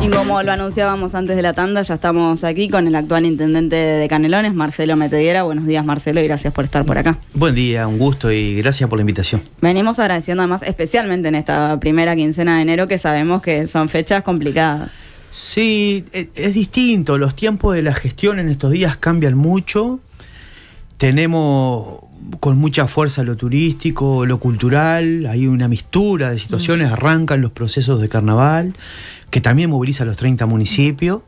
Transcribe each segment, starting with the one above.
Y como lo anunciábamos antes de la tanda, ya estamos aquí con el actual intendente de Canelones, Marcelo Metediera. Buenos días, Marcelo, y gracias por estar por acá. Buen día, un gusto y gracias por la invitación. Venimos agradeciendo además, especialmente en esta primera quincena de enero, que sabemos que son fechas complicadas. Sí, es distinto. Los tiempos de la gestión en estos días cambian mucho. Tenemos con mucha fuerza lo turístico, lo cultural, hay una mistura de situaciones, arrancan los procesos de carnaval, que también moviliza a los 30 municipios.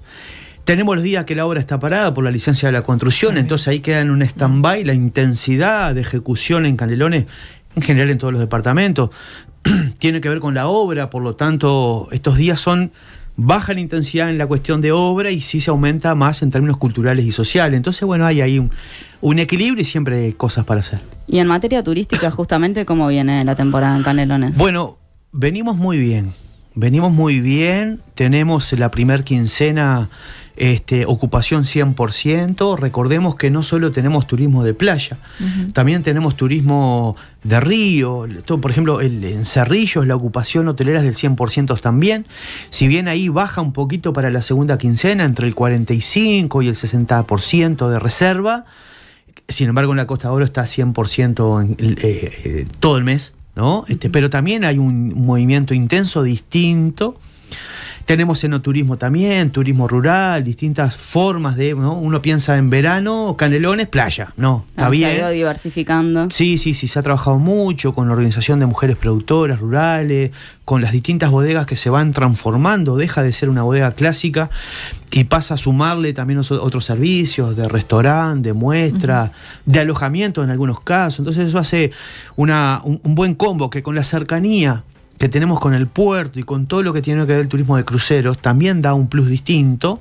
Tenemos los días que la obra está parada por la licencia de la construcción, entonces ahí queda en un stand-by la intensidad de ejecución en Canelones, en general en todos los departamentos. Tiene que ver con la obra, por lo tanto, estos días son baja la intensidad en la cuestión de obra y sí se aumenta más en términos culturales y sociales. Entonces, bueno, hay ahí un equilibrio y siempre hay cosas para hacer. Y en materia turística, justamente, ¿cómo viene la temporada en Canelones? Bueno, venimos muy bien, tenemos la primer quincena ocupación 100%, recordemos que no solo tenemos turismo de playa, también tenemos turismo de río, por ejemplo en Cerrillos la ocupación hotelera es del 100% también, si bien ahí baja un poquito para la segunda quincena, entre el 45 y el 60% de reserva, sin embargo en la Costa de Oro está 100% todo el mes, ¿no? Pero también hay un movimiento intenso, distinto. Tenemos enoturismo también, turismo rural, distintas formas de, ¿no? Uno piensa en verano, Canelones, playa, no, está bien. Se ha ido diversificando. Sí, se ha trabajado mucho con la organización de mujeres productoras rurales, con las distintas bodegas que se van transformando, deja de ser una bodega clásica y pasa a sumarle también otros servicios de restaurante, de muestra, de alojamiento en algunos casos. Entonces eso hace un buen combo que con la cercanía que tenemos con el puerto y con todo lo que tiene que ver el turismo de cruceros, también da un plus distinto,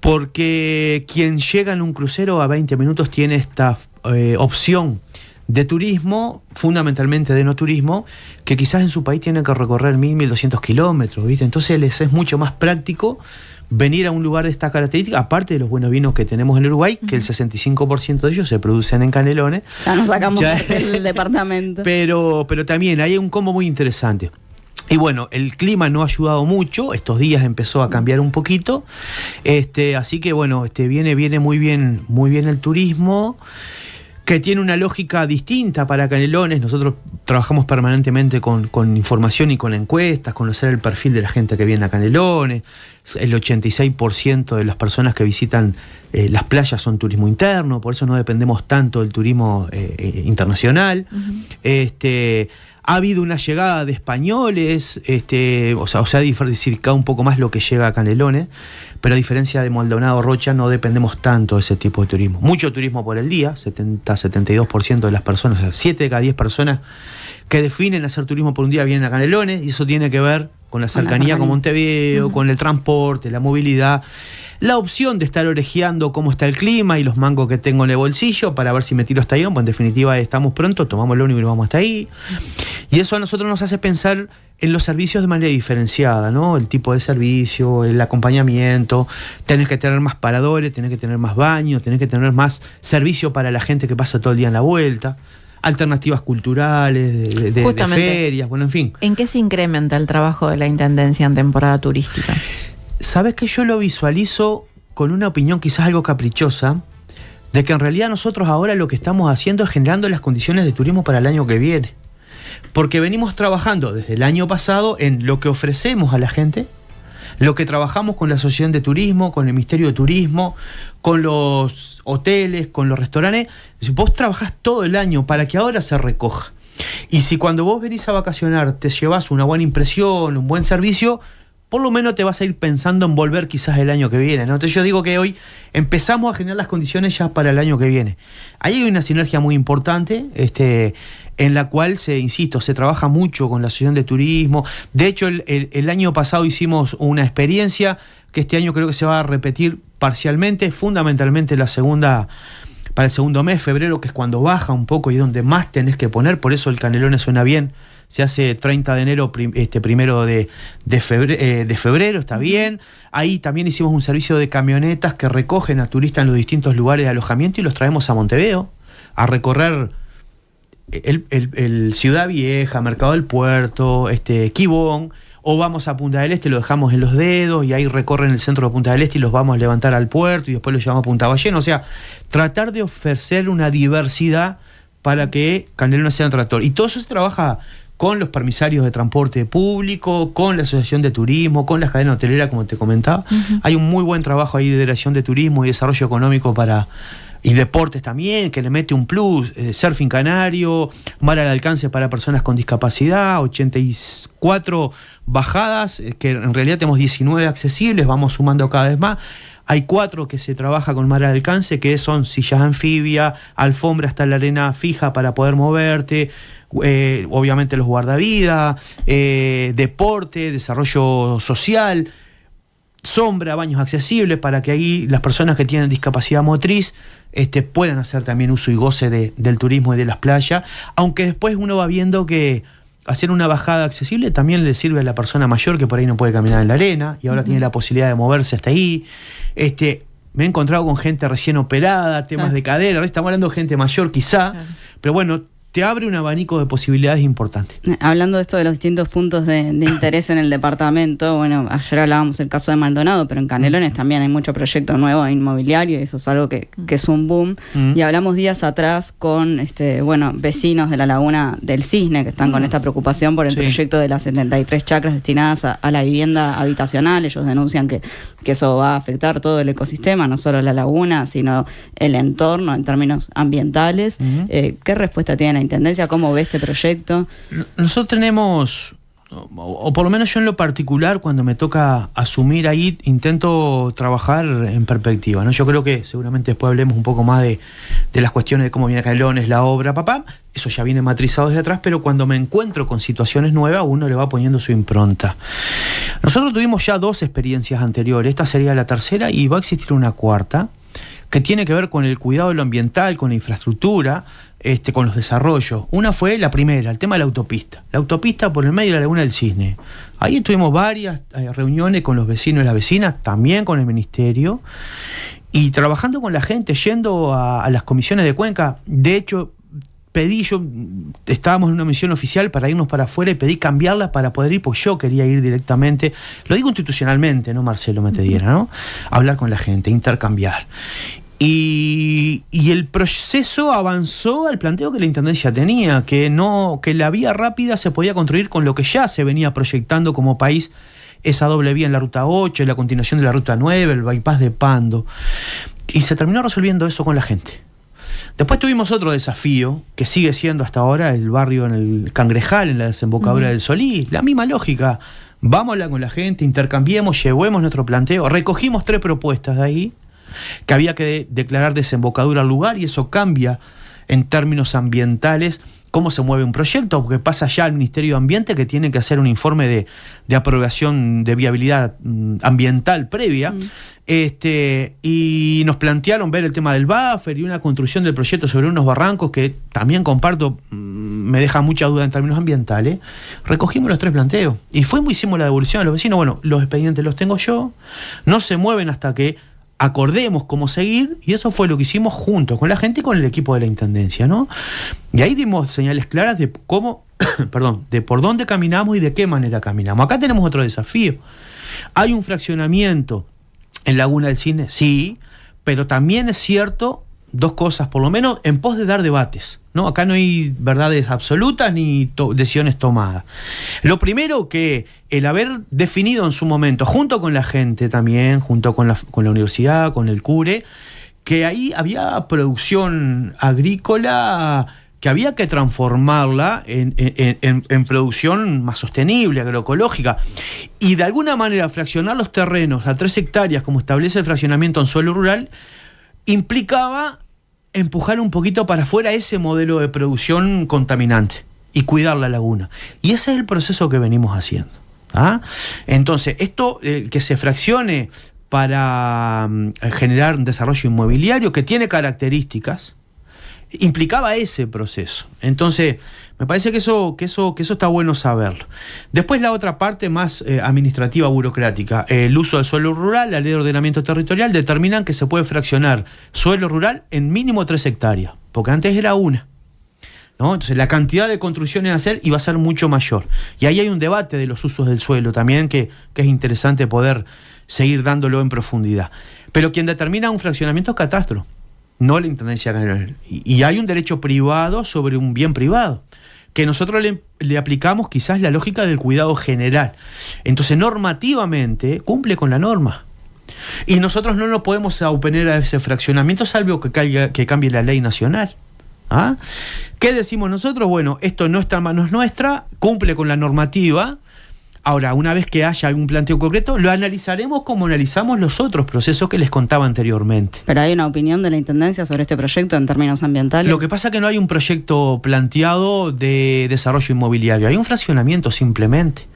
porque quien llega en un crucero a 20 minutos tiene esta opción de turismo, fundamentalmente de no turismo, que quizás en su país tiene que recorrer 1.200 kilómetros, ¿viste? Entonces les es mucho más práctico venir a un lugar de esta característica, aparte de los buenos vinos que tenemos en Uruguay, que el 65% de ellos se producen en Canelones. Ya nos sacamos del departamento. Pero también hay un combo muy interesante. Y bueno, el clima no ha ayudado mucho, estos días empezó a cambiar un poquito, así que bueno, viene muy bien el turismo, que tiene una lógica distinta para Canelones. Nosotros trabajamos permanentemente con información y con encuestas, conocer el perfil de la gente que viene a Canelones. El 86% de las personas que visitan las playas son turismo interno, por eso no dependemos tanto del turismo internacional. Ha habido una llegada de españoles, se ha diversificado un poco más lo que llega a Canelones, pero a diferencia de Maldonado Rocha no dependemos tanto de ese tipo de turismo. Mucho turismo por el día, 72% de las personas, o sea, 7 de cada 10 personas que definen hacer turismo por un día vienen a Canelones, y eso tiene que ver con la cercanía con Montevideo, con el transporte, la movilidad, la opción de estar orejeando cómo está el clima y los mangos que tengo en el bolsillo para ver si me tiro hasta ahí, pues en definitiva estamos pronto, tomamos el ómnibus y nos vamos hasta ahí. Y eso a nosotros nos hace pensar en los servicios de manera diferenciada, ¿no? El tipo de servicio, el acompañamiento, tenés que tener más paradores, tenés que tener más baños, tenés que tener más servicio para la gente que pasa todo el día en la vuelta, alternativas culturales, de ferias, bueno, en fin. ¿En qué se incrementa el trabajo de la Intendencia en temporada turística? Sabes que yo lo visualizo con una opinión quizás algo caprichosa, de que en realidad nosotros ahora lo que estamos haciendo es generando las condiciones de turismo para el año que viene. Porque venimos trabajando desde el año pasado en lo que ofrecemos a la gente, lo que trabajamos con la Asociación de Turismo, con el Ministerio de Turismo, con los hoteles, con los restaurantes. Vos trabajás todo el año para que ahora se recoja. Y si cuando vos venís a vacacionar te llevas una buena impresión, un buen servicio, por lo menos te vas a ir pensando en volver quizás el año que viene, ¿no? Entonces yo digo que hoy empezamos a generar las condiciones ya para el año que viene. Ahí hay una sinergia muy importante, en la cual se trabaja mucho con la Asociación de Turismo. De hecho, el año pasado hicimos una experiencia que este año creo que se va a repetir parcialmente, fundamentalmente para el segundo mes, febrero, que es cuando baja un poco y es donde más tenés que poner, por eso el Canelones suena bien. Se hace 30 de enero, primero de febrero, está bien. Ahí también hicimos un servicio de camionetas que recogen a turistas en los distintos lugares de alojamiento y los traemos a Montevideo a recorrer el Ciudad Vieja, Mercado del Puerto, Quibón, o vamos a Punta del Este, lo dejamos en los dedos y ahí recorren el centro de Punta del Este y los vamos a levantar al puerto y después los llevamos a Punta Ballena. O sea, tratar de ofrecer una diversidad para que Canelones sea un atractor. Y todo eso se trabaja con los permisarios de transporte público, con la Asociación de Turismo, con la cadena hotelera, como te comentaba. Hay un muy buen trabajo ahí de dirección de turismo y desarrollo económico y deportes también, que le mete un plus, surfing canario, mar al alcance para personas con discapacidad, 84 bajadas, que en realidad tenemos 19 accesibles, vamos sumando cada vez más. Hay 4 que se trabaja con mar al alcance, que son sillas anfibias, alfombra hasta la arena fija para poder moverte, obviamente los guardavidas, deporte, desarrollo social, sombra, baños accesibles para que ahí las personas que tienen discapacidad motriz puedan hacer también uso y goce del turismo y de las playas, aunque después uno va viendo que hacer una bajada accesible también le sirve a la persona mayor que por ahí no puede caminar en la arena y ahora tiene la posibilidad de moverse hasta ahí. Me he encontrado con gente recién operada, temas de cadera, estamos hablando de gente mayor quizá, pero bueno, te abre un abanico de posibilidades importantes. Hablando de esto de los distintos puntos de interés en el departamento, bueno, ayer hablábamos el caso de Maldonado, pero en Canelones también hay mucho proyecto nuevo inmobiliario y eso es algo que es un boom. Y hablamos días atrás con vecinos de la Laguna del Cisne que están con esta preocupación por el proyecto de las 73 chacras destinadas a la vivienda habitacional. Ellos denuncian que eso va a afectar todo el ecosistema, no solo la laguna, sino el entorno en términos ambientales. ¿Qué respuesta tiene la Intendencia? ¿Cómo ve este proyecto? Nosotros tenemos, o por lo menos yo en lo particular, cuando me toca asumir ahí, intento trabajar en perspectiva, ¿no? Yo creo que seguramente después hablemos un poco más de las cuestiones de cómo viene Canelones, la obra, eso ya viene matrizado desde atrás, pero cuando me encuentro con situaciones nuevas, uno le va poniendo su impronta. Nosotros tuvimos ya 2 experiencias anteriores, esta sería la tercera y va a existir una cuarta, que tiene que ver con el cuidado de lo ambiental, con la infraestructura, con los desarrollos. Una fue la primera, el tema de la autopista. La autopista por el medio de la Laguna del Cisne. Ahí tuvimos varias reuniones con los vecinos y las vecinas, también con el ministerio, y trabajando con la gente, yendo a las comisiones de Cuenca. De hecho, estábamos en una misión oficial para irnos para afuera y pedí cambiarla para poder ir, pues yo quería ir directamente, lo digo institucionalmente, ¿no, Marcelo Metediera, ¿no? Hablar con la gente, intercambiar. Y el proceso avanzó al planteo que la Intendencia tenía, que la vía rápida se podía construir con lo que ya se venía proyectando como país, esa doble vía en la Ruta 8, la continuación de la Ruta 9, el bypass de Pando. Y se terminó resolviendo eso con la gente. Después tuvimos otro desafío, que sigue siendo hasta ahora el barrio en el Cangrejal, en la desembocadura del Solís. La misma lógica. Vamos a hablar con la gente, intercambiemos, llevemos nuestro planteo. Recogimos 3 propuestas de ahí, que había que declarar desembocadura al lugar, y eso cambia en términos ambientales cómo se mueve un proyecto, porque pasa ya al Ministerio de Ambiente, que tiene que hacer un informe de aprobación de viabilidad ambiental previa, y nos plantearon ver el tema del buffer y una construcción del proyecto sobre unos barrancos que también comparto, me deja mucha duda en términos ambientales. Recogimos los 3 planteos y hicimos la devolución a los vecinos. Bueno, los expedientes los tengo yo, no se mueven hasta que acordemos cómo seguir, y eso fue lo que hicimos juntos con la gente y con el equipo de la Intendencia, ¿no? Y ahí dimos señales claras de cómo, de por dónde caminamos y de qué manera caminamos. Acá tenemos otro desafío. Hay un fraccionamiento en Laguna del Cisne, sí, pero también es cierto 2 cosas, por lo menos en pos de dar debates, ¿no? Acá no hay verdades absolutas ni decisiones tomadas. Lo primero, que el haber definido en su momento, junto con la gente también, junto con la universidad, con el CURE, que ahí había producción agrícola que había que transformarla en producción más sostenible, agroecológica, y de alguna manera fraccionar los terrenos a 3 hectáreas, como establece el fraccionamiento en suelo rural, implicaba empujar un poquito para afuera ese modelo de producción contaminante y cuidar la laguna. Y ese es el proceso que venimos haciendo. Entonces, esto que se fraccione para generar un desarrollo inmobiliario que tiene características, implicaba ese proceso. Entonces, me parece que eso está bueno saberlo. Después la otra parte más administrativa, burocrática. El uso del suelo rural, la ley de ordenamiento territorial determinan que se puede fraccionar suelo rural en mínimo 3 hectáreas, porque antes era 1. ¿no? Entonces la cantidad de construcciones a hacer iba a ser mucho mayor. Y ahí hay un debate de los usos del suelo también que es interesante poder seguir dándolo en profundidad. Pero quien determina un fraccionamiento es Catastro, no la Intendencia de Canelones. Y hay un derecho privado sobre un bien privado, que nosotros le aplicamos quizás la lógica del cuidado general. Entonces normativamente cumple con la norma. Y nosotros no nos podemos oponer a ese fraccionamiento salvo que cambie la ley nacional. ¿Ah? ¿Qué decimos nosotros? Bueno, esto no está en manos nuestra, cumple con la normativa. Ahora, una vez que haya algún planteo concreto, lo analizaremos como analizamos los otros procesos que les contaba anteriormente. ¿Pero hay una opinión de la Intendencia sobre este proyecto en términos ambientales? Lo que pasa es que no hay un proyecto planteado de desarrollo inmobiliario, hay un fraccionamiento simplemente.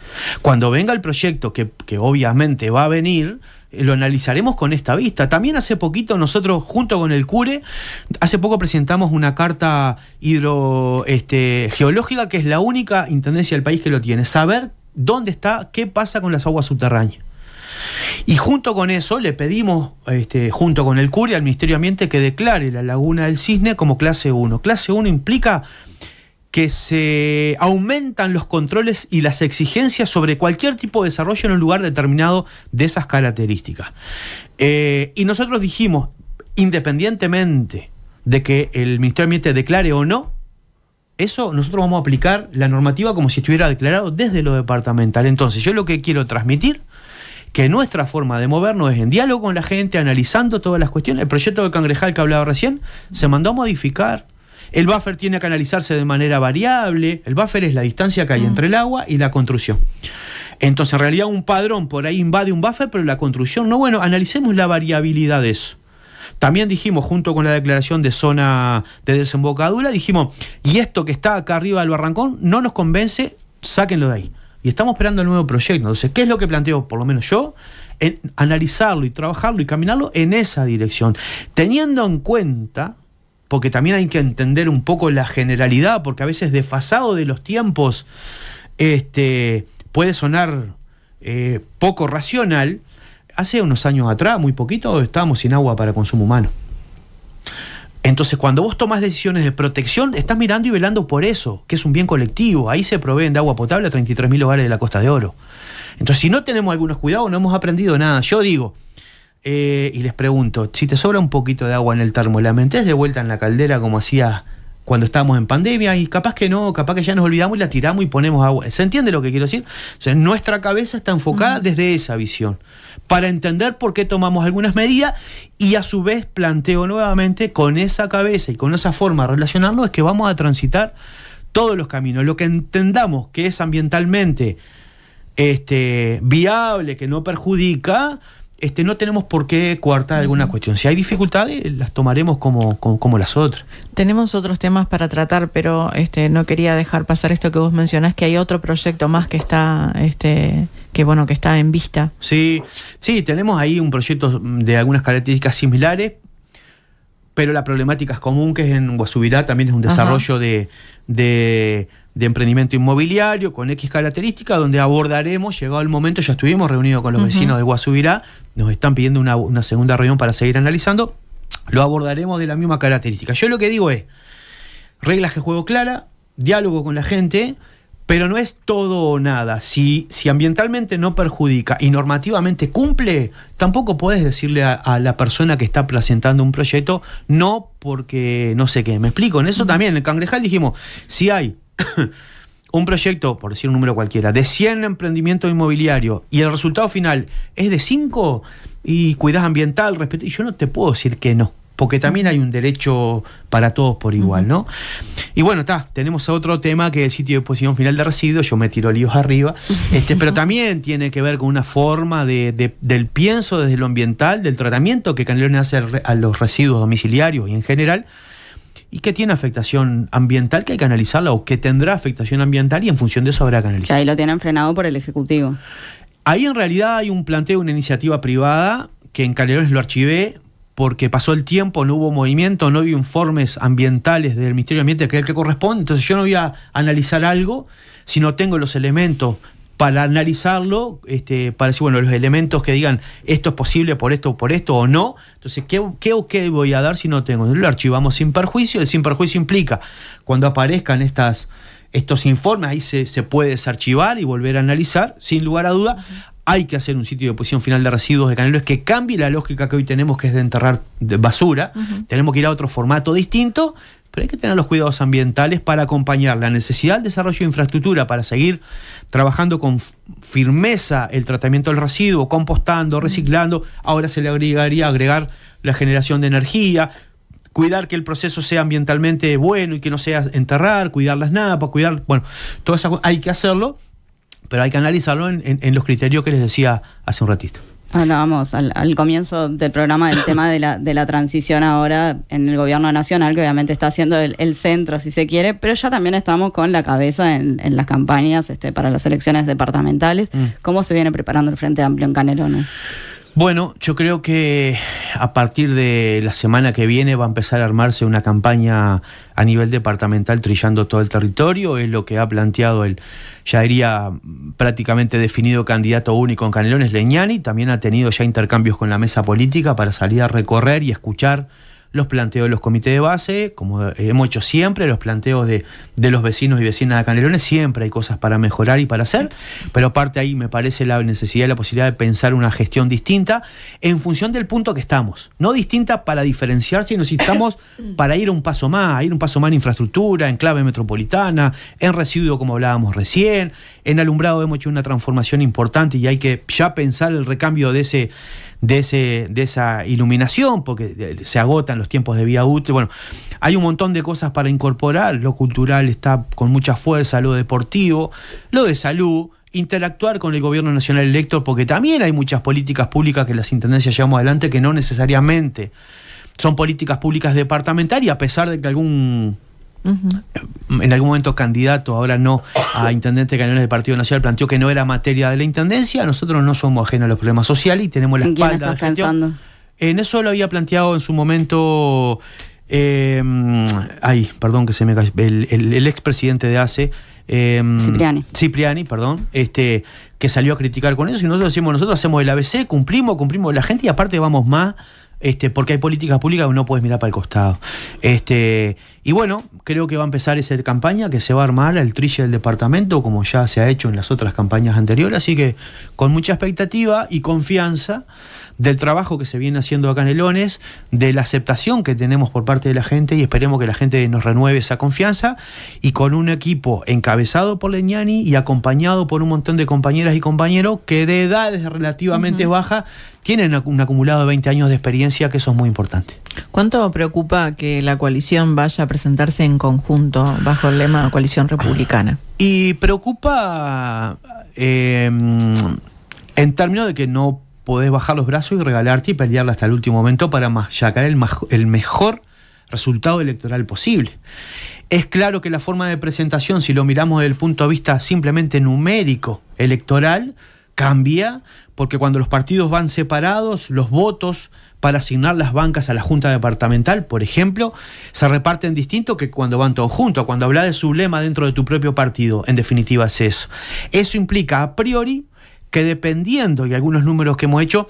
Cuando venga el proyecto, que obviamente va a venir, lo analizaremos con esta vista. También hace poquito nosotros, junto con el CURE, hace poco presentamos una carta geológica, que es la única intendencia del país que lo tiene. Saber dónde está, qué pasa con las aguas subterráneas. Y junto con eso le pedimos, junto con el CURE, al Ministerio de Ambiente que declare la Laguna del Cisne como clase 1. Clase 1 implica que se aumentan los controles y las exigencias sobre cualquier tipo de desarrollo en un lugar determinado de esas características. Y nosotros dijimos, independientemente de que el Ministerio de Ambiente declare o no, eso nosotros vamos a aplicar la normativa como si estuviera declarado desde lo departamental. Entonces, yo lo que quiero transmitir, que nuestra forma de movernos es en diálogo con la gente, analizando todas las cuestiones. El proyecto de Cangrejal que hablaba recién se mandó a modificar. El buffer tiene que analizarse de manera variable. El buffer es la distancia que hay entre el agua y la construcción. Entonces, en realidad, un padrón por ahí invade un buffer, pero la construcción no. Bueno, analicemos la variabilidad de eso. También dijimos, junto con la declaración de zona de desembocadura, dijimos, y esto que está acá arriba del barrancón no nos convence, sáquenlo de ahí. Y estamos esperando el nuevo proyecto. Entonces, ¿qué es lo que planteo, por lo menos yo? En analizarlo y trabajarlo y caminarlo en esa dirección. Teniendo en cuenta, porque también hay que entender un poco la generalidad, porque a veces desfasado de los tiempos puede sonar poco racional. Hace unos años atrás, muy poquito, estábamos sin agua para consumo humano. Entonces, cuando vos tomás decisiones de protección, estás mirando y velando por eso, que es un bien colectivo. Ahí se proveen de agua potable a 33.000 hogares de la Costa de Oro. Entonces, si no tenemos algunos cuidados, no hemos aprendido nada. Yo digo, y les pregunto, si te sobra un poquito de agua en el termo, ¿la metés de vuelta en la caldera como hacía cuando estábamos en pandemia? Y capaz que no, capaz que ya nos olvidamos y la tiramos y ponemos agua. ¿Se entiende lo que quiero decir? O sea, nuestra cabeza está enfocada desde esa visión, para entender por qué tomamos algunas medidas, y a su vez planteo nuevamente, con esa cabeza y con esa forma de relacionarnos, es que vamos a transitar todos los caminos. Lo que entendamos que es ambientalmente viable, que no perjudica, no tenemos por qué coartar alguna cuestión. Si hay dificultades, las tomaremos como las otras. Tenemos otros temas para tratar, pero no quería dejar pasar esto que vos mencionás, que hay otro proyecto más que está que está en vista. Sí, tenemos ahí un proyecto de algunas características similares, pero la problemática es común, que es en Guasubirá, también es un desarrollo de emprendimiento inmobiliario con X características, donde abordaremos, llegado el momento, ya estuvimos reunidos con los vecinos de Guasubirá, nos están pidiendo una segunda reunión para seguir analizando, lo abordaremos de la misma característica. Yo lo que digo es, reglas de juego claras, diálogo con la gente, pero no es todo o nada. Si ambientalmente no perjudica y normativamente cumple, tampoco puedes decirle a la persona que está presentando un proyecto no, porque no sé qué. ¿Me explico? En eso también, en el Cangrejal dijimos, si hay un proyecto, por decir un número cualquiera, de 100 emprendimientos inmobiliarios y el resultado final es de 5 y cuidás ambiental, respeto, y yo no te puedo decir que no, porque también hay un derecho para todos por igual, ¿no? Y bueno, tenemos otro tema, que es el sitio de disposición final de residuos. Yo me tiro líos arriba, pero también tiene que ver con una forma del pienso desde lo ambiental, del tratamiento que Canelones hace a los residuos domiciliarios y en general, y que tiene afectación ambiental, que hay que analizarla, o que tendrá afectación ambiental, y en función de eso habrá que analizar. Ahí lo tienen frenado por el Ejecutivo. Ahí en realidad hay un planteo, una iniciativa privada, que en Canelones lo archivé, porque pasó el tiempo, no hubo movimiento, no hubo informes ambientales del Ministerio de Ambiente, que es el que corresponde. Entonces yo no voy a analizar algo si no tengo los elementos para analizarlo, para decir, bueno, los elementos que digan esto es posible por esto o no. Entonces, ¿qué voy a dar si no tengo? Lo archivamos sin perjuicio. El sin perjuicio implica, cuando aparezcan estos informes, ahí se puede desarchivar y volver a analizar, sin lugar a duda. Hay que hacer un sitio de deposición final de residuos de Canelones que cambie la lógica que hoy tenemos, que es de enterrar basura. Tenemos que ir a otro formato distinto, pero hay que tener los cuidados ambientales para acompañar la necesidad del desarrollo de infraestructura para seguir trabajando con firmeza el tratamiento del residuo, compostando, reciclando. Ahora se le agregar la generación de energía, cuidar que el proceso sea ambientalmente bueno y que no sea enterrar, cuidar las napas, bueno, todo eso hay que hacerlo, pero hay que analizarlo en los criterios que les decía hace un ratito. Hablábamos al comienzo del programa del tema de la transición ahora en el gobierno nacional, que obviamente está haciendo el centro, si se quiere, pero ya también estamos con la cabeza en las campañas para las elecciones departamentales. ¿Cómo se viene preparando el Frente Amplio en Canelones? Bueno, yo creo que a partir de la semana que viene va a empezar a armarse una campaña a nivel departamental trillando todo el territorio. Es lo que ha planteado ya diría prácticamente definido candidato único en Canelones, Legnani. También ha tenido ya intercambios con la mesa política para salir a recorrer y escuchar los planteos de los comités de base, como hemos hecho siempre, los planteos de los vecinos y vecinas de Canelones. Siempre hay cosas para mejorar y para hacer, pero aparte ahí me parece la necesidad y la posibilidad de pensar una gestión distinta en función del punto que estamos. No distinta para diferenciar, sino si estamos para ir un paso más en infraestructura, en clave metropolitana, en residuo como hablábamos recién, en alumbrado hemos hecho una transformación importante y hay que ya pensar el recambio de esa iluminación, porque se agotan los tiempos de vía útil. Bueno, hay un montón de cosas para incorporar. Lo cultural está con mucha fuerza, lo deportivo, lo de salud, interactuar con el gobierno nacional electo, porque también hay muchas políticas públicas que las intendencias llevamos adelante que no necesariamente son políticas públicas departamentales, y a pesar de que en algún momento candidato, ahora no, a intendente de Canelones del Partido Nacional planteó que no era materia de la intendencia. Nosotros no somos ajenos a los problemas sociales y tenemos la espalda. ¿En quién estás pensando? En eso lo había planteado en su momento perdón que se me cayó, el expresidente de ACE, Cipriani, perdón, que salió a criticar con eso, y nosotros hacemos el ABC, cumplimos la gente, y aparte vamos más, porque hay políticas públicas que no puedes mirar para el costado. Y bueno, creo que va a empezar esa campaña que se va a armar el trille del departamento, como ya se ha hecho en las otras campañas anteriores, así que con mucha expectativa y confianza del trabajo que se viene haciendo acá en Canelones, de la aceptación que tenemos por parte de la gente, y esperemos que la gente nos renueve esa confianza, y con un equipo encabezado por Legnani y acompañado por un montón de compañeras y compañeros que de edades relativamente bajas tienen un acumulado de 20 años de experiencia, que eso es muy importante. ¿Cuánto preocupa que la coalición vaya a presentarse en conjunto bajo el lema Coalición Republicana? Y preocupa en términos de que no podés bajar los brazos y regalarte y pelearla hasta el último momento para sacar el mejor resultado electoral posible. Es claro que la forma de presentación, si lo miramos desde el punto de vista simplemente numérico electoral, cambia, porque cuando los partidos van separados, los votos para asignar las bancas a la Junta Departamental, por ejemplo, se reparten distinto que cuando van todos juntos. Cuando hablas de su lema dentro de tu propio partido, en definitiva es eso. Eso implica a priori que, dependiendo, y algunos números que hemos hecho,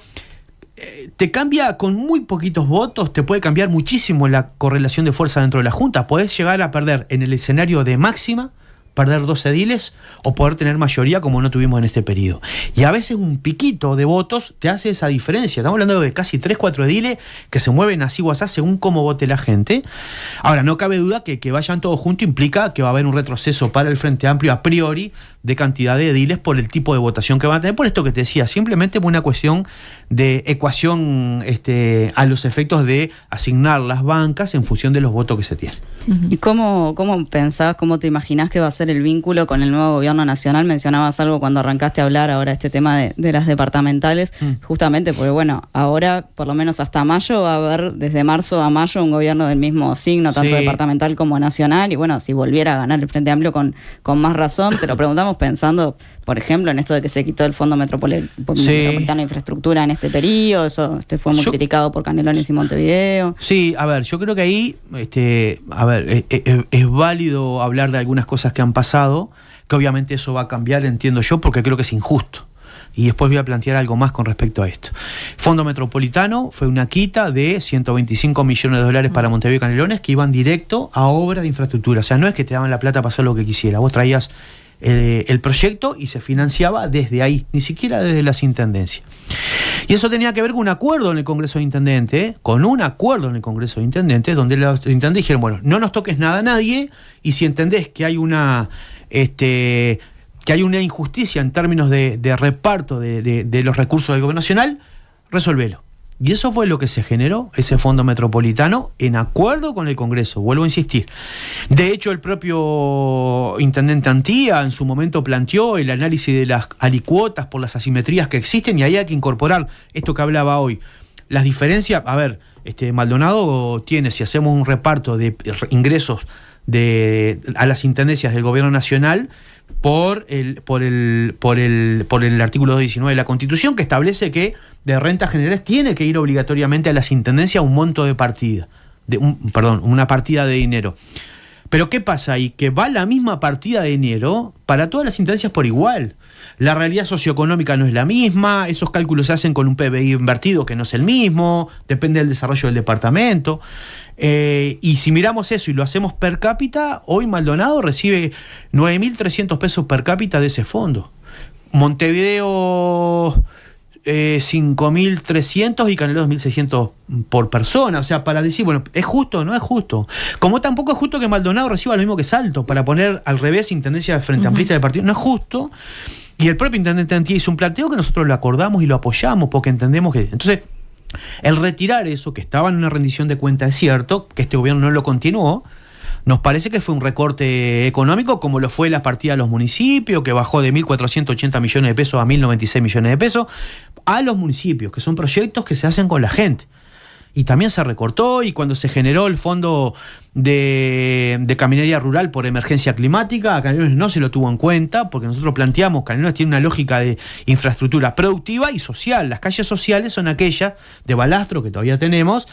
te cambia con muy poquitos votos, te puede cambiar muchísimo la correlación de fuerza dentro de la Junta. Podés llegar a perder en el escenario de máxima, perder 2 ediles, o poder tener mayoría como no tuvimos en este periodo. Y a veces un piquito de votos te hace esa diferencia. Estamos hablando de casi 3-4 ediles que se mueven así o así según cómo vote la gente. Ahora, no cabe duda que vayan todos juntos implica que va a haber un retroceso para el Frente Amplio a priori de cantidad de ediles por el tipo de votación que van a tener. Por esto que te decía, simplemente por una cuestión de ecuación a los efectos de asignar las bancas en función de los votos que se tienen. ¿Y cómo pensás, cómo te imaginás que va a ser el vínculo con el nuevo gobierno nacional? Mencionabas algo cuando arrancaste a hablar ahora este tema de las departamentales, justamente porque bueno, ahora por lo menos hasta mayo va a haber, desde marzo a mayo, un gobierno del mismo signo, tanto departamental como nacional, y bueno, si volviera a ganar el Frente Amplio con más razón. Te lo preguntamos pensando, por ejemplo, en esto de que se quitó el Fondo Metropolitano de Infraestructura en este periodo. Eso fue muy criticado por Canelones y Montevideo. Sí, a ver, yo creo que ahí es válido hablar de algunas cosas que han pasado, que obviamente eso va a cambiar, entiendo yo, porque creo que es injusto. Y después voy a plantear algo más con respecto a esto. Fondo Metropolitano fue una quita de 125 millones de dólares para Montevideo y Canelones que iban directo a obras de infraestructura. O sea, no es que te daban la plata para hacer lo que quisiera. Vos traías el proyecto y se financiaba desde ahí, ni siquiera desde las intendencias. Y eso tenía que ver con un acuerdo en el Congreso de Intendentes, donde los intendentes dijeron, bueno, no nos toques nada a nadie, y si entendés que hay una injusticia en términos de reparto de los recursos del gobierno nacional, resolvelo. Y eso fue lo que se generó, ese fondo metropolitano, en acuerdo con el Congreso, vuelvo a insistir. De hecho, el propio intendente Antía en su momento planteó el análisis de las alicuotas por las asimetrías que existen, y ahí hay que incorporar esto que hablaba hoy. Las diferencias, a ver, Maldonado tiene, si hacemos un reparto de ingresos a las intendencias del gobierno nacional, por el artículo 219 de la Constitución, que establece que de rentas generales tiene que ir obligatoriamente a las intendencias un monto de partida, una partida de dinero. Pero ¿qué pasa ahí? Que va la misma partida de dinero para todas las intendencias por igual. La realidad socioeconómica no es la misma, esos cálculos se hacen con un PBI invertido que no es el mismo, depende del desarrollo del departamento. Y si miramos eso y lo hacemos per cápita, hoy Maldonado recibe 9.300 pesos per cápita de ese fondo. Montevideo 5.300 y Canelones 2.600 por persona. O sea, para decir, bueno, ¿es justo o no es justo? Como tampoco es justo que Maldonado reciba lo mismo que Salto, para poner al revés intendencia de Frente Amplista del partido. No es justo. Y el propio intendente Antía hizo un planteo que nosotros lo acordamos y lo apoyamos, porque entendemos que... Entonces, el retirar eso, que estaba en una rendición de cuenta, es cierto, que este gobierno no lo continuó, nos parece que fue un recorte económico, como lo fue la partida a los municipios, que bajó de 1.480 millones de pesos a 1.096 millones de pesos, a los municipios, que son proyectos que se hacen con la gente. Y también se recortó, y cuando se generó el fondo de caminaría rural por emergencia climática, a Canelones no se lo tuvo en cuenta, porque nosotros planteamos, Canelones tiene una lógica de infraestructura productiva y social. Las calles sociales son aquellas de balastro que todavía tenemos,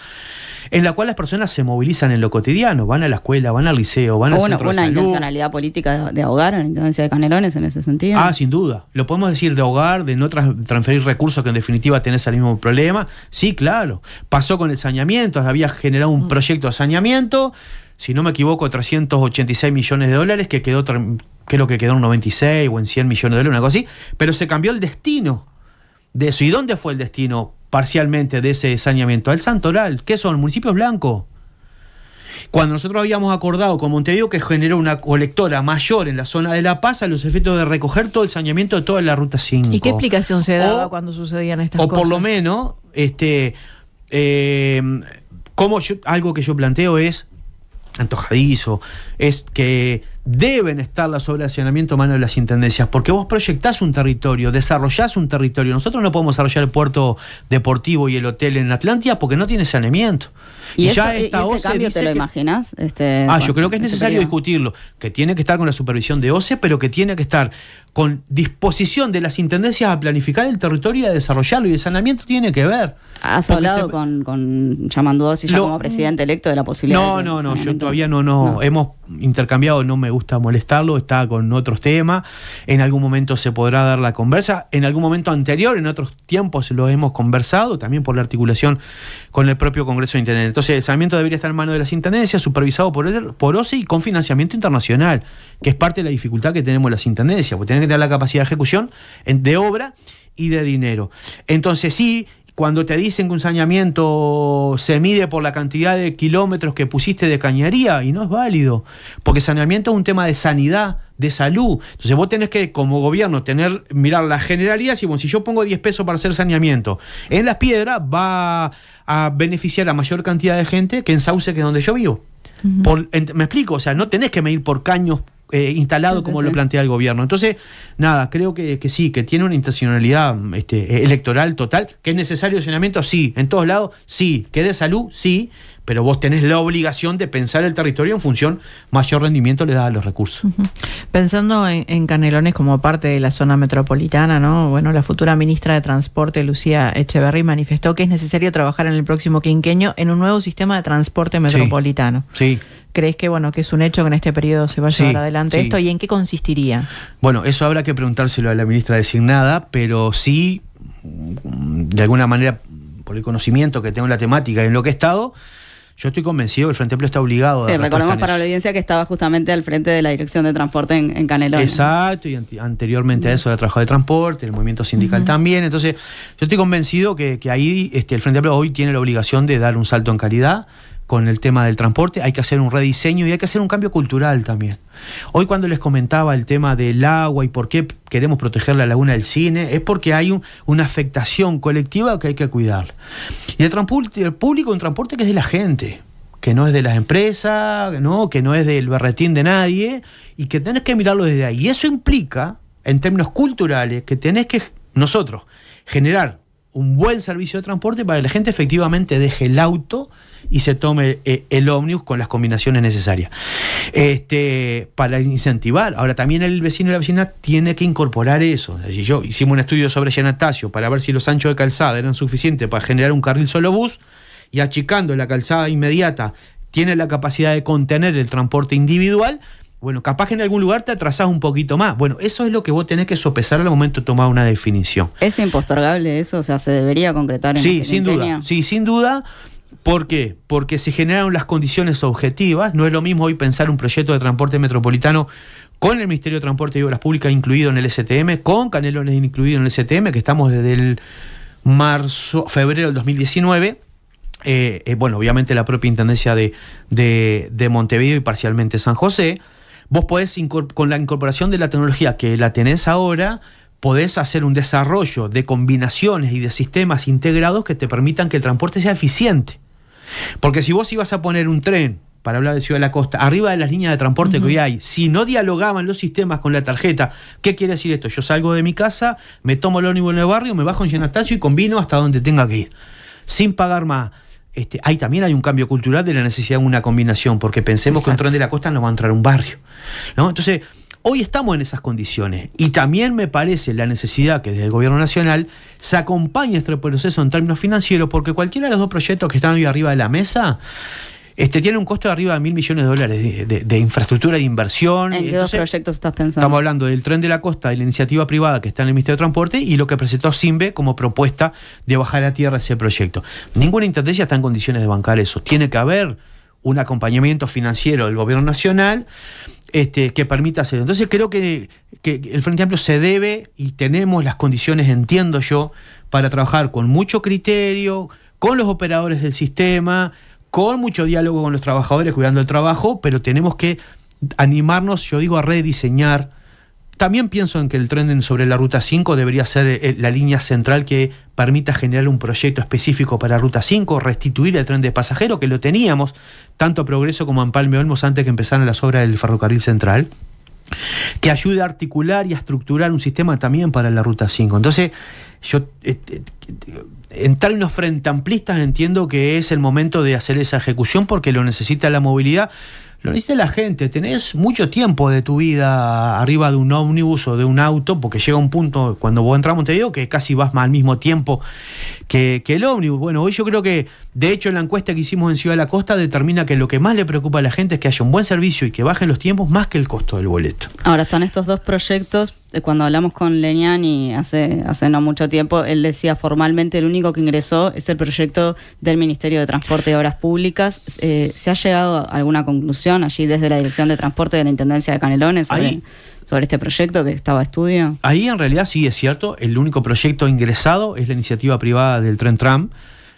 en la cual las personas se movilizan en lo cotidiano, van a la escuela, van al liceo, van al centro de salud. ¿Una intencionalidad política de ahogar a la intendencia de Canelones en ese sentido? Ah, sin duda. Lo podemos decir de ahogar, de no transferir recursos, que en definitiva tenés el mismo problema. Sí, claro. Pasó con el saneamiento, había generado un proyecto de saneamiento, si no me equivoco, 386 millones de dólares, que quedó, creo que quedó en 96 o en 100 millones de dólares, una cosa así, pero se cambió el destino de eso. ¿Y dónde fue el destino parcialmente de ese saneamiento? Al Santoral. ¿Qué son? Municipios blancos. Cuando nosotros habíamos acordado con Montevideo que generó una colectora mayor en la zona de La Paz a los efectos de recoger todo el saneamiento de toda la Ruta 5. ¿Y qué explicación se daba cuando sucedían estas cosas? O por lo menos, algo que yo planteo es antojadizo, es que deben estar las obras de saneamiento a mano de las intendencias, porque vos proyectás un territorio, desarrollás un territorio. Nosotros no podemos desarrollar el puerto deportivo y el hotel en Atlántida porque no tiene saneamiento. ¿Y ese cambio te lo imaginas? Yo creo que es necesario discutirlo, que tiene que estar con la supervisión de OCE, pero que tiene que estar con disposición de las intendencias a planificar el territorio y a desarrollarlo, y el saneamiento tiene que ver. ¿Has hablado con Yamandú ya como presidente electo de la posibilidad? No, yo todavía no. Hemos intercambiado, no me gusta molestarlo, está con otros temas. En algún momento se podrá dar la conversa. En algún momento anterior, en otros tiempos lo hemos conversado, también por la articulación con el propio Congreso de Intendentes. Entonces, el saneamiento debería estar en manos de las intendencias, supervisado por OCE y con financiamiento internacional, que es parte de la dificultad que tenemos las intendencias, porque tienen que tener la capacidad de ejecución de obra y de dinero. Entonces, sí, cuando te dicen que un saneamiento se mide por la cantidad de kilómetros que pusiste de cañería, y no es válido, porque saneamiento es un tema de sanidad, de salud. Entonces vos tenés que, como gobierno, mirar la generalidad. Si yo pongo 10 pesos para hacer saneamiento en Las Piedras, va a beneficiar a mayor cantidad de gente que en Sauce, que es donde yo vivo. ¿Me explico? O sea, no tenés que medir por caños instalado como lo plantea el gobierno. Entonces, nada, creo que sí, que tiene una intencionalidad electoral total, que es necesario el saneamiento, sí, en todos lados, sí, que de salud, sí, pero vos tenés la obligación de pensar el territorio en función mayor rendimiento le das a los recursos. Pensando en Canelones como parte de la zona metropolitana, ¿no? Bueno, la futura ministra de Transporte, Lucía Echeverri, manifestó que es necesario trabajar en el próximo quinquenio en un nuevo sistema de transporte metropolitano. Sí. ¿Crees que que es un hecho que en este periodo se va a llevar adelante esto? ¿Y en qué consistiría? Bueno, eso habrá que preguntárselo a la ministra designada, pero sí, de alguna manera, por el conocimiento que tengo en la temática y en lo que he estado, yo estoy convencido que el Frente Amplio está obligado a... Sí, recordemos para la audiencia que estaba justamente al frente de la Dirección de Transporte en Canelones. Exacto, y anteriormente a eso era trabajo de transporte, el movimiento sindical también. Entonces, yo estoy convencido que ahí el Frente Amplio hoy tiene la obligación de dar un salto en calidad con el tema del transporte. Hay que hacer un rediseño y hay que hacer un cambio cultural también. Hoy cuando les comentaba el tema del agua y por qué queremos proteger la laguna del Cine, es porque hay una afectación colectiva que hay que cuidar. Y el público, un transporte que es de la gente, que no es de las empresas, ¿no? Que no es del berretín de nadie, y que tenés que mirarlo desde ahí. Y eso implica, en términos culturales, que tenés que nosotros generar un buen servicio de transporte para que la gente efectivamente deje el auto y se tome el ómnibus con las combinaciones necesarias. Para incentivar. Ahora, también el vecino y la vecina tiene que incorporar eso. Hicimos un estudio sobre Giannatasio para ver si los anchos de calzada eran suficientes para generar un carril solo bus, y achicando la calzada inmediata tiene la capacidad de contener el transporte individual. Bueno, capaz que en algún lugar te atrasás un poquito más. Bueno, eso es lo que vos tenés que sopesar al momento de tomar una definición. ¿Es impostergable eso? O sea, ¿se debería concretar en Sí, sin duda. Sí, sin duda. ¿Por qué? Porque se generaron las condiciones objetivas. No es lo mismo hoy pensar un proyecto de transporte metropolitano con el Ministerio de Transporte y Obras Públicas incluido en el STM, con Canelones incluido en el STM, que estamos desde el febrero del 2019. Bueno, obviamente la propia Intendencia de Montevideo y parcialmente San José. Vos podés, con la incorporación de la tecnología que la tenés ahora, podés hacer un desarrollo de combinaciones y de sistemas integrados que te permitan que el transporte sea eficiente. Porque si vos ibas a poner un tren, para hablar de Ciudad de la Costa, arriba de las líneas de transporte que hoy hay, si no dialogaban los sistemas con la tarjeta, ¿qué quiere decir esto? Yo salgo de mi casa, me tomo el ómnibus en el barrio, me bajo en Giannatasio y combino hasta donde tenga que ir, sin pagar más. Ahí también hay un cambio cultural de la necesidad de una combinación, porque pensemos que un tren de la costa no va a entrar a un barrio, ¿no? Entonces, hoy estamos en esas condiciones, y también me parece la necesidad que desde el gobierno nacional se acompañe este proceso en términos financieros, porque cualquiera de los dos proyectos que están hoy arriba de la mesa tiene un costo de arriba de $1.000 millones de infraestructura de inversión. ¿En qué dos proyectos estás pensando? Estamos hablando del Tren de la Costa, de la iniciativa privada que está en el Ministerio de Transporte, y lo que presentó Simbe como propuesta de bajar a tierra ese proyecto. Ninguna intendencia está en condiciones de bancar eso. Tiene que haber un acompañamiento financiero del gobierno nacional que permita hacerlo. Entonces creo que el Frente Amplio se debe, y tenemos las condiciones, entiendo yo, para trabajar con mucho criterio, con los operadores del sistema, con mucho diálogo con los trabajadores, cuidando el trabajo, pero tenemos que animarnos, yo digo, a rediseñar. También pienso en que el tren sobre la Ruta 5 debería ser la línea central que permita generar un proyecto específico para Ruta 5, restituir el tren de pasajeros, que lo teníamos tanto a Progreso como a Empalme Olmos antes que empezaran las obras del ferrocarril central, que ayude a articular y a estructurar un sistema también para la Ruta 5. Entonces, yo en términos frente amplistas entiendo que es el momento de hacer esa ejecución, porque lo necesita la movilidad, lo necesita la gente. Tenés mucho tiempo de tu vida arriba de un ómnibus o de un auto, porque llega un punto cuando vos entras a Montevideo que casi vas al mismo tiempo que el ómnibus. Bueno, hoy yo creo que, de hecho, en la encuesta que hicimos en Ciudad de la Costa determina que lo que más le preocupa a la gente es que haya un buen servicio y que bajen los tiempos más que el costo del boleto. Ahora están estos dos proyectos. Cuando hablamos con Leniani hace no mucho tiempo, él decía formalmente el único que ingresó es el proyecto del Ministerio de Transporte y Obras Públicas. ¿Se ha llegado a alguna conclusión allí desde la Dirección de Transporte de la Intendencia de Canelones sobre este proyecto que estaba a estudio? Ahí en realidad sí es cierto, el único proyecto ingresado es la iniciativa privada del Tren Tram.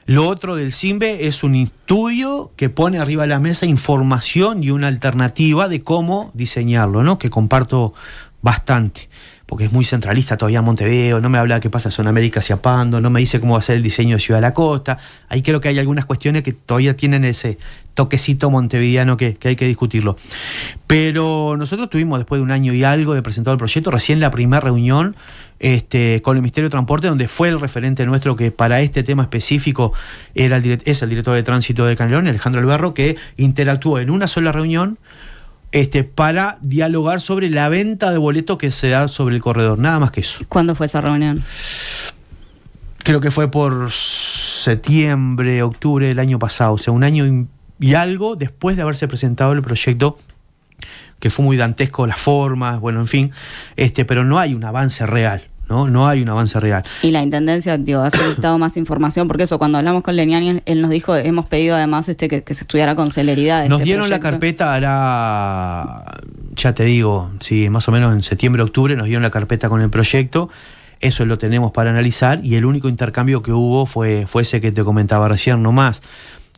Lo otro del Simbe es un estudio que pone arriba de la mesa información y una alternativa de cómo diseñarlo, ¿no? Que comparto bastante, porque es muy centralista todavía Montevideo, no me habla de qué pasa en Zona América hacia Pando, no me dice cómo va a ser el diseño de Ciudad de la Costa. Ahí creo que hay algunas cuestiones que todavía tienen ese toquecito montevideano que hay que discutirlo. Pero nosotros tuvimos, después de un año y algo de presentado el proyecto, recién la primera reunión con el Ministerio de Transporte, donde fue el referente nuestro que para este tema específico es el director de tránsito de Canelones, Alejandro Alberro, que interactuó en una sola reunión para dialogar sobre la venta de boletos que se da sobre el corredor, nada más que eso. ¿Cuándo fue esa reunión? Creo que fue por septiembre, octubre del año pasado, o sea, un año y algo después de haberse presentado el proyecto, que fue muy dantesco las formas, bueno, en fin, pero no hay un avance real. No hay un avance real. Y la Intendencia, ha solicitado más información, porque eso, cuando hablamos con Leniani, él nos dijo, hemos pedido además que se estudiara con celeridad. Nos dieron proyecto. La carpeta, ya te digo, sí, más o menos en septiembre, octubre, nos dieron la carpeta con el proyecto, eso lo tenemos para analizar, y el único intercambio que hubo fue ese que te comentaba recién, no más.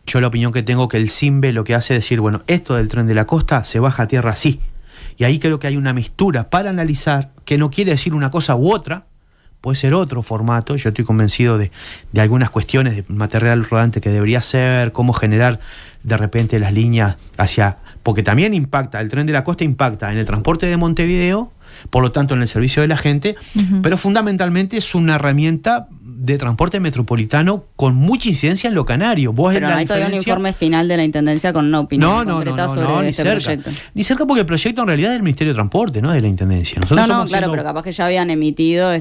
Yo la opinión que tengo que el CIMBE lo que hace es decir, bueno, esto del tren de la costa se baja a tierra así. Y ahí creo que hay una mistura para analizar, que no quiere decir una cosa u otra, puede ser otro formato. Yo estoy convencido de algunas cuestiones de material rodante que debería ser, cómo generar de repente las líneas porque también impacta, el tren de la costa impacta en el transporte de Montevideo, por lo tanto en el servicio de la gente, pero fundamentalmente es una herramienta de transporte metropolitano con mucha incidencia en lo canario. Pero no hay todavía un informe final de la Intendencia con una opinión concreta sobre este proyecto. Ni cerca, porque el proyecto en realidad es del Ministerio de Transporte, no de la Intendencia. Nosotros pero capaz que ya habían emitido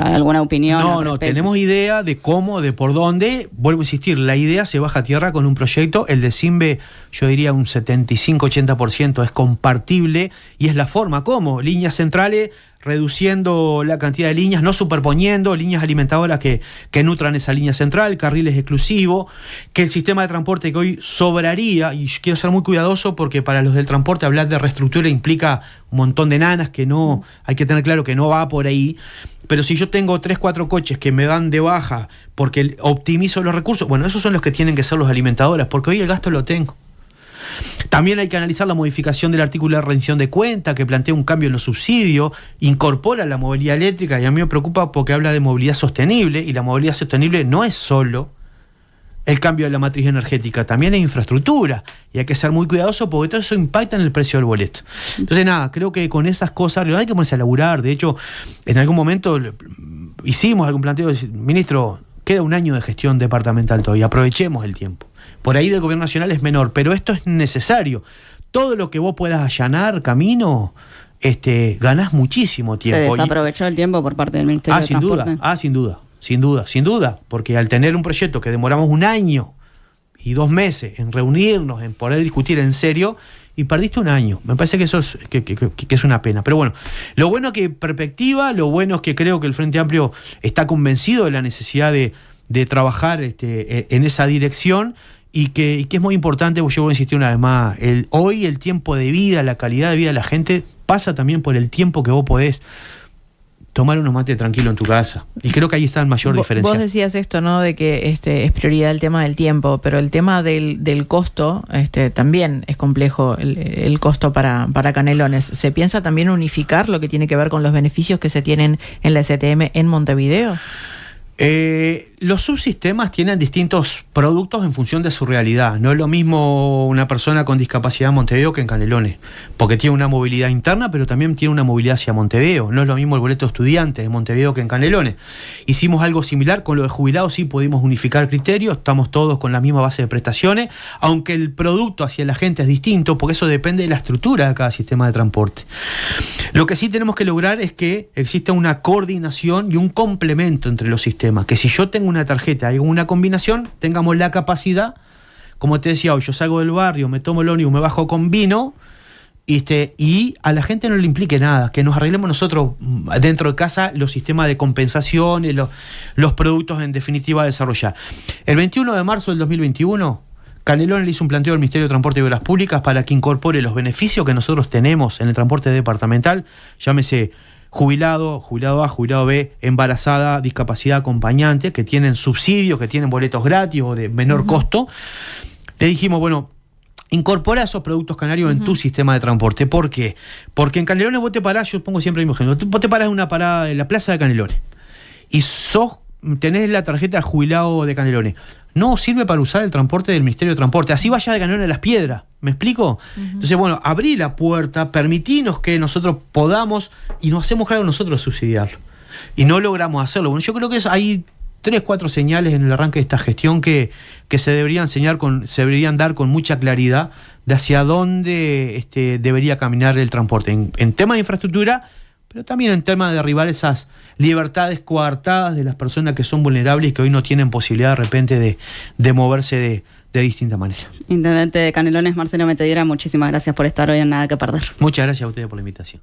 alguna opinión. No, tenemos idea de cómo, de por dónde. Vuelvo a insistir, la idea se baja a tierra con un proyecto. El de CIMBE, yo diría un 75-80% es compartible, y es la forma como líneas centrales, reduciendo la cantidad de líneas, no superponiendo líneas alimentadoras que nutran esa línea central, carriles exclusivos, que el sistema de transporte que hoy sobraría, y quiero ser muy cuidadoso porque para los del transporte hablar de reestructura implica un montón de nanas que no, hay que tener claro que no va por ahí, pero si yo tengo 3-4 coches que me dan de baja porque optimizo los recursos, bueno, esos son los que tienen que ser los alimentadores, porque hoy el gasto lo tengo. También hay que analizar la modificación del artículo de rendición de cuenta, que plantea un cambio en los subsidios, incorpora la movilidad eléctrica, y a mí me preocupa porque habla de movilidad sostenible, y la movilidad sostenible no es solo el cambio de la matriz energética, también es infraestructura, y hay que ser muy cuidadoso porque todo eso impacta en el precio del boleto. Entonces nada, creo que con esas cosas hay que ponerse a laburar. De hecho, en algún momento hicimos algún planteo de decir, ministro, queda un año de gestión departamental todavía, aprovechemos el tiempo. Por ahí del gobierno nacional es menor, pero esto es necesario. Todo lo que vos puedas allanar camino, ganás muchísimo tiempo. ¿Se desaprovechó el tiempo por parte del Ministerio de Transporte? Sin duda, porque al tener un proyecto que demoramos 1 año y 2 meses en reunirnos, en poder discutir en serio, y perdiste 1 año. Me parece que eso es, que es una pena. Pero bueno, lo bueno es que perspectiva, lo bueno es que creo que el Frente Amplio está convencido de la necesidad de trabajar en esa dirección, y que es muy importante, porque yo voy a insistir una vez más, hoy el tiempo de vida, la calidad de vida de la gente pasa también por el tiempo que vos podés tomar unos mates tranquilo en tu casa. Y creo que ahí está el mayor diferencial. Vos decías esto, ¿no? De que es prioridad el tema del tiempo, pero el tema del costo también es complejo, el costo para Canelones. ¿Se piensa también unificar lo que tiene que ver con los beneficios que se tienen en la STM en Montevideo? Los subsistemas tienen distintos productos en función de su realidad. No es lo mismo una persona con discapacidad en Montevideo que en Canelones, porque tiene una movilidad interna, pero también tiene una movilidad hacia Montevideo. No es lo mismo el boleto de estudiantes en Montevideo que en Canelones. Hicimos algo similar con lo de jubilados, sí pudimos unificar criterios, estamos todos con la misma base de prestaciones, aunque el producto hacia la gente es distinto, porque eso depende de la estructura de cada sistema de transporte. Lo que sí tenemos que lograr es que exista una coordinación y un complemento entre los sistemas, que si yo tengo una tarjeta y una combinación, tengamos la capacidad, como te decía hoy, yo salgo del barrio, me tomo el ómnibus, me bajo con vino, y a la gente no le implique nada, que nos arreglemos nosotros dentro de casa los sistemas de compensación, los productos en definitiva a desarrollar. El 21 de marzo del 2021, Canelones le hizo un planteo al Ministerio de Transporte y Obras Públicas para que incorpore los beneficios que nosotros tenemos en el transporte departamental, llámese jubilado A, jubilado B, embarazada, discapacidad acompañante, que tienen subsidios, que tienen boletos gratis o de menor costo. Le dijimos, bueno, incorpora esos productos canarios en tu sistema de transporte. ¿Por qué? Porque en Canelones vos te parás, yo pongo siempre el mismo ejemplo, vos te parás en una parada en la plaza de Canelones y tenés la tarjeta de jubilado de Canelones. No sirve para usar el transporte del Ministerio de Transporte. Así vaya de Canelones a Las Piedras. ¿Me explico? Entonces, bueno, abrí la puerta, permitínos que nosotros podamos, y nos hacemos cargo nosotros de subsidiarlo. y no logramos hacerlo. Bueno, yo creo que hay 3, 4 señales en el arranque de esta gestión que se deberían dar con mucha claridad de hacia dónde debería caminar el transporte, en temas de infraestructura, pero también en temas de derribar esas libertades coartadas de las personas que son vulnerables y que hoy no tienen posibilidad de repente de moverse de distinta manera. Intendente de Canelones, Marcelo Metediera, muchísimas gracias por estar hoy en Nada que Perder. Muchas gracias a ustedes por la invitación.